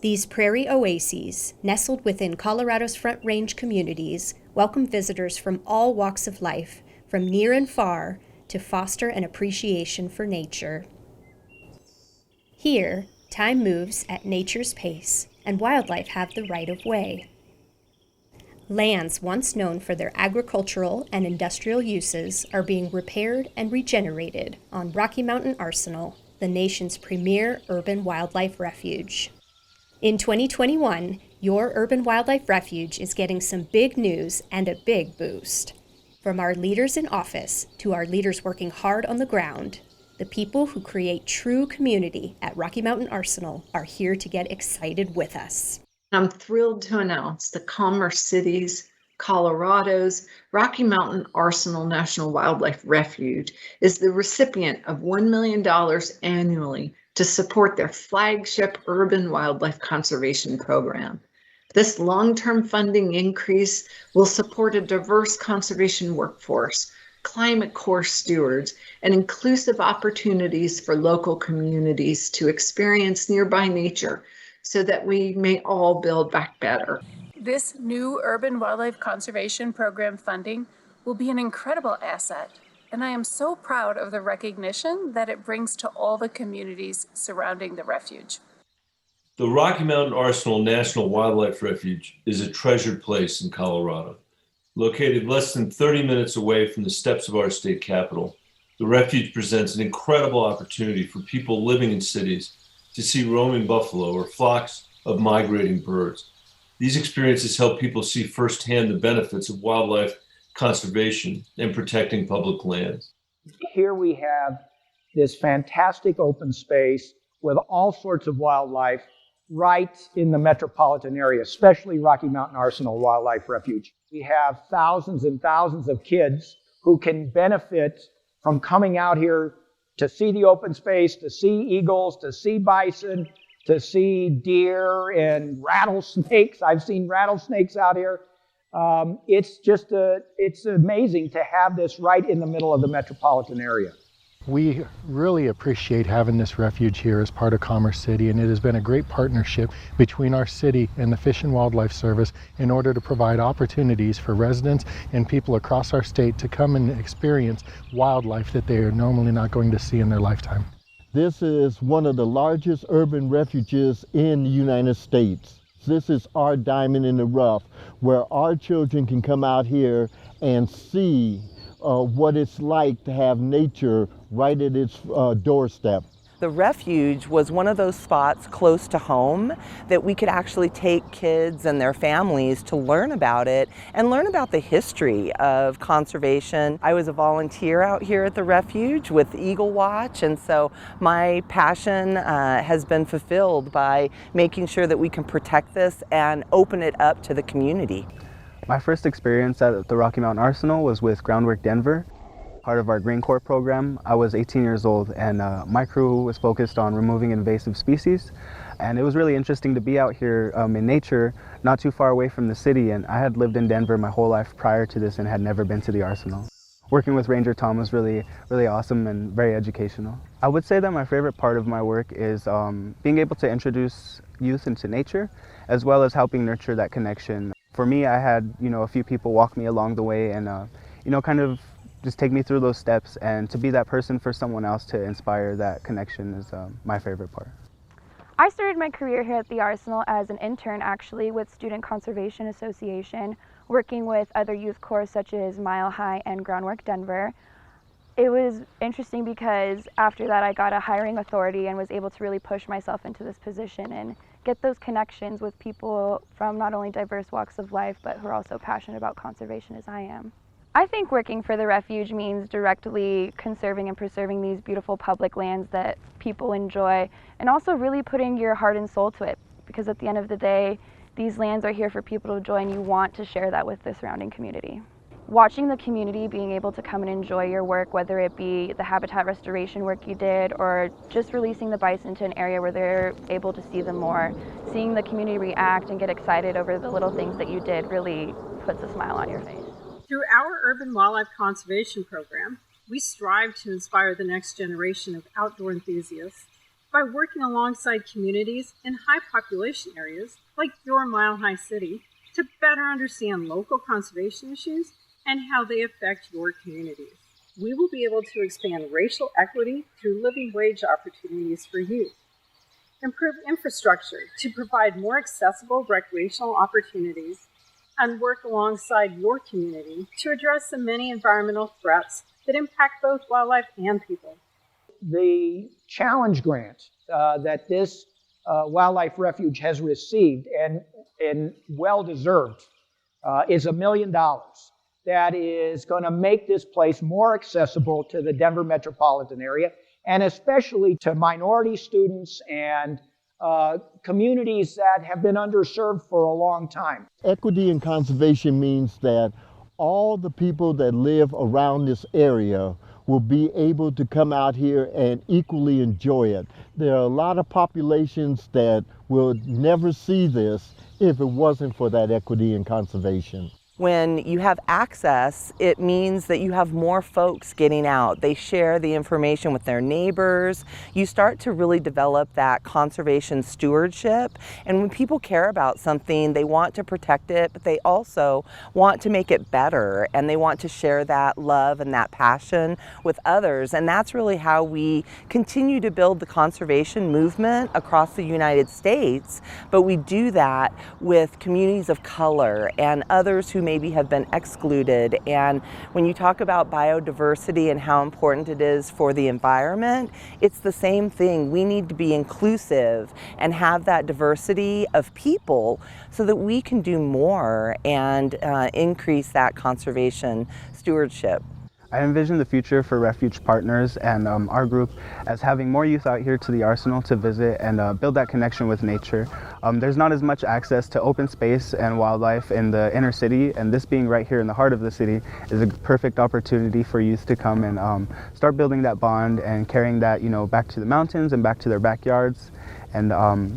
These prairie oases, nestled within Colorado's Front Range communities, welcome visitors from all walks of life, from near and far, to foster an appreciation for nature. Here, time moves at nature's pace, and wildlife have the right of way. Lands once known for their agricultural and industrial uses are being repaired and regenerated on Rocky Mountain Arsenal, the nation's premier urban wildlife refuge. In 2021, your urban wildlife refuge is getting some big news and a big boost. From our leaders in office to our leaders working hard on the ground, the people who create true community at Rocky Mountain Arsenal are here to get excited with us. I'm thrilled to announce that Commerce City's, Colorado's Rocky Mountain Arsenal National Wildlife Refuge is the recipient of $1 million annually to support their flagship urban wildlife conservation program. This long-term funding increase will support a diverse conservation workforce, climate core stewards, and inclusive opportunities for local communities to experience nearby nature so that we may all build back better. This new urban wildlife conservation program funding will be an incredible asset, and I am so proud of the recognition that it brings to all the communities surrounding the refuge. The Rocky Mountain Arsenal National Wildlife Refuge is a treasured place in Colorado. Located less than 30 minutes away from the steps of our state capitol, the refuge presents an incredible opportunity for people living in cities to see roaming buffalo or flocks of migrating birds. These experiences help people see firsthand the benefits of wildlife conservation and protecting public lands. Here we have this fantastic open space with all sorts of wildlife right in the metropolitan area, especially Rocky Mountain Arsenal Wildlife Refuge. We have thousands and thousands of kids who can benefit from coming out here to see the open space, to see eagles, to see bison, to see deer and rattlesnakes. I've seen rattlesnakes out here. It's amazing to have this right in the middle of the metropolitan area. We really appreciate having this refuge here as part of Commerce City, and it has been a great partnership between our city and the Fish and Wildlife Service in order to provide opportunities for residents and people across our state to come and experience wildlife that they are normally not going to see in their lifetime. This is one of the largest urban refuges in the United States. This is our diamond in the rough, where our children can come out here and see what it's like to have nature right at its doorstep. The refuge was one of those spots close to home that we could actually take kids and their families to learn about it and learn about the history of conservation. I was a volunteer out here at the refuge with Eagle Watch, and so my passion has been fulfilled by making sure that we can protect this and open it up to the community. My first experience at the Rocky Mountain Arsenal was with Groundwork Denver, part of our Green Corps program. I was 18 years old, and my crew was focused on removing invasive species. And it was really interesting to be out here in nature, not too far away from the city. And I had lived in Denver my whole life prior to this and had never been to the Arsenal. Working with Ranger Tom was really awesome and very educational. I would say that my favorite part of my work is being able to introduce youth into nature, as well as helping nurture that connection. For me, I had, a few people walk me along the way and, kind of just take me through those steps, and to be that person for someone else to inspire that connection is my favorite part. I started my career here at the Arsenal as an intern, actually, with Student Conservation Association, working with other youth corps such as Mile High and Groundwork Denver. It was interesting because after that I got a hiring authority and was able to really push myself into this position and get those connections with people from not only diverse walks of life, but who are also passionate about conservation as I am. I think working for the refuge means directly conserving and preserving these beautiful public lands that people enjoy, and also really putting your heart and soul to it, because at the end of the day, these lands are here for people to enjoy, and you want to share that with the surrounding community. Watching the community being able to come and enjoy your work, whether it be the habitat restoration work you did or just releasing the bison to an area where they're able to see them more, seeing the community react and get excited over the little things that you did really puts a smile on your face. Through our urban wildlife conservation program, we strive to inspire the next generation of outdoor enthusiasts by working alongside communities in high population areas like your Mile High City to better understand local conservation issues and how they affect your communities. We will be able to expand racial equity through living wage opportunities for youth, improve infrastructure to provide more accessible recreational opportunities, and work alongside your community to address the many environmental threats that impact both wildlife and people. The challenge grant that this wildlife refuge has received, and well-deserved, is $1 million. That is going to make this place more accessible to the Denver metropolitan area, and especially to minority students and communities that have been underserved for a long time. Equity and conservation means that all the people that live around this area will be able to come out here and equally enjoy it. There are a lot of populations that will never see this if it wasn't for that equity and conservation. When you have access, it means that you have more folks getting out. They share the information with their neighbors. You start to really develop that conservation stewardship. And when people care about something, they want to protect it, but they also want to make it better. And they want to share that love and that passion with others. And that's really how we continue to build the conservation movement across the United States. But we do that with communities of color and others who maybe have been excluded. And when you talk about biodiversity and how important it is for the environment, it's the same thing. We need to be inclusive and have that diversity of people so that we can do more and increase that conservation stewardship. I envision the future for Refuge partners and our group as having more youth out here to the Arsenal to visit and build that connection with nature. There's not as much access to open space and wildlife in the inner city, and this being right here in the heart of the city is a perfect opportunity for youth to come and start building that bond and carrying that, back to the mountains and back to their backyards, and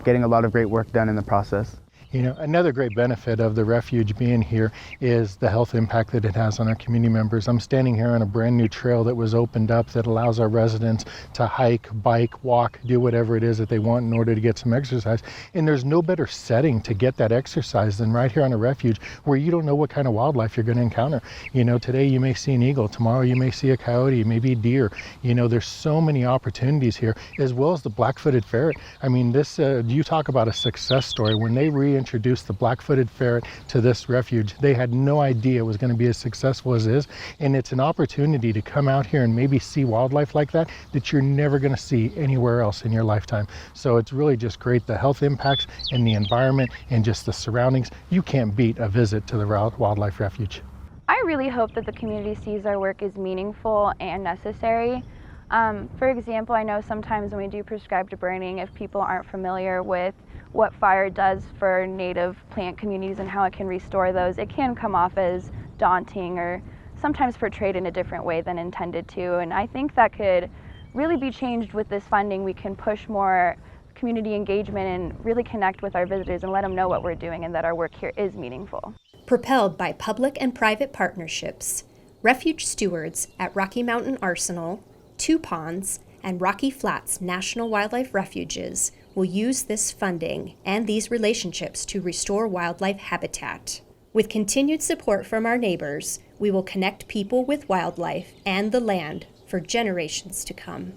getting a lot of great work done in the process. Another great benefit of the refuge being here is the health impact that it has on our community members. I'm standing here on a brand new trail that was opened up that allows our residents to hike, bike, walk, do whatever it is that they want in order to get some exercise. And there's no better setting to get that exercise than right here on a refuge where you don't know what kind of wildlife you're going to encounter. Today you may see an eagle, tomorrow you may see a coyote, maybe deer. There's so many opportunities here, as well as the black-footed ferret. You talk about a success story. When they reintroduced the black-footed ferret to this refuge, they had no idea it was going to be as successful as it is, and it's an opportunity to come out here and maybe see wildlife like that you're never going to see anywhere else in your lifetime. So it's really just great, the health impacts and the environment and just the surroundings. You can't beat a visit to the wildlife refuge. I really hope that the community sees our work as meaningful and necessary. For example, I know sometimes when we do prescribed burning, if people aren't familiar with what fire does for native plant communities and how it can restore those, it can come off as daunting or sometimes portrayed in a different way than intended to. And I think that could really be changed with this funding. We can push more community engagement and really connect with our visitors and let them know what we're doing and that our work here is meaningful. Propelled by public and private partnerships, refuge stewards at Rocky Mountain Arsenal, Two Ponds, and Rocky Flats National Wildlife Refuges will use this funding and these relationships to restore wildlife habitat. With continued support from our neighbors, we will connect people with wildlife and the land for generations to come.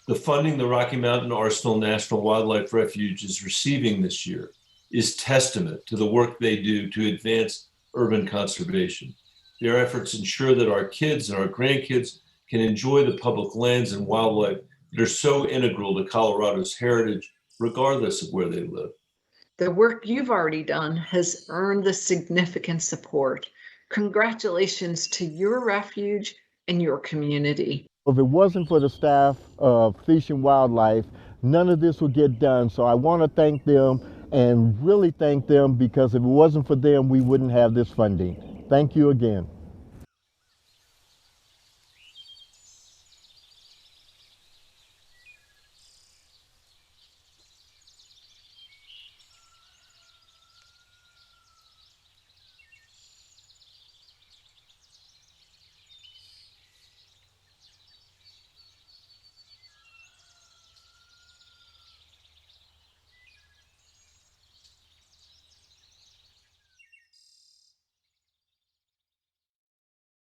The funding the Rocky Mountain Arsenal National Wildlife Refuge is receiving this year is testament to the work they do to advance urban conservation. Their efforts ensure that our kids and our grandkids can enjoy the public lands and wildlife that are so integral to Colorado's heritage, regardless of where they live. The work you've already done has earned the significant support. Congratulations to your refuge and your community. If it wasn't for the staff of Fish and Wildlife, none of this would get done. So I want to thank them and really thank them, because if it wasn't for them, we wouldn't have this funding. Thank you again.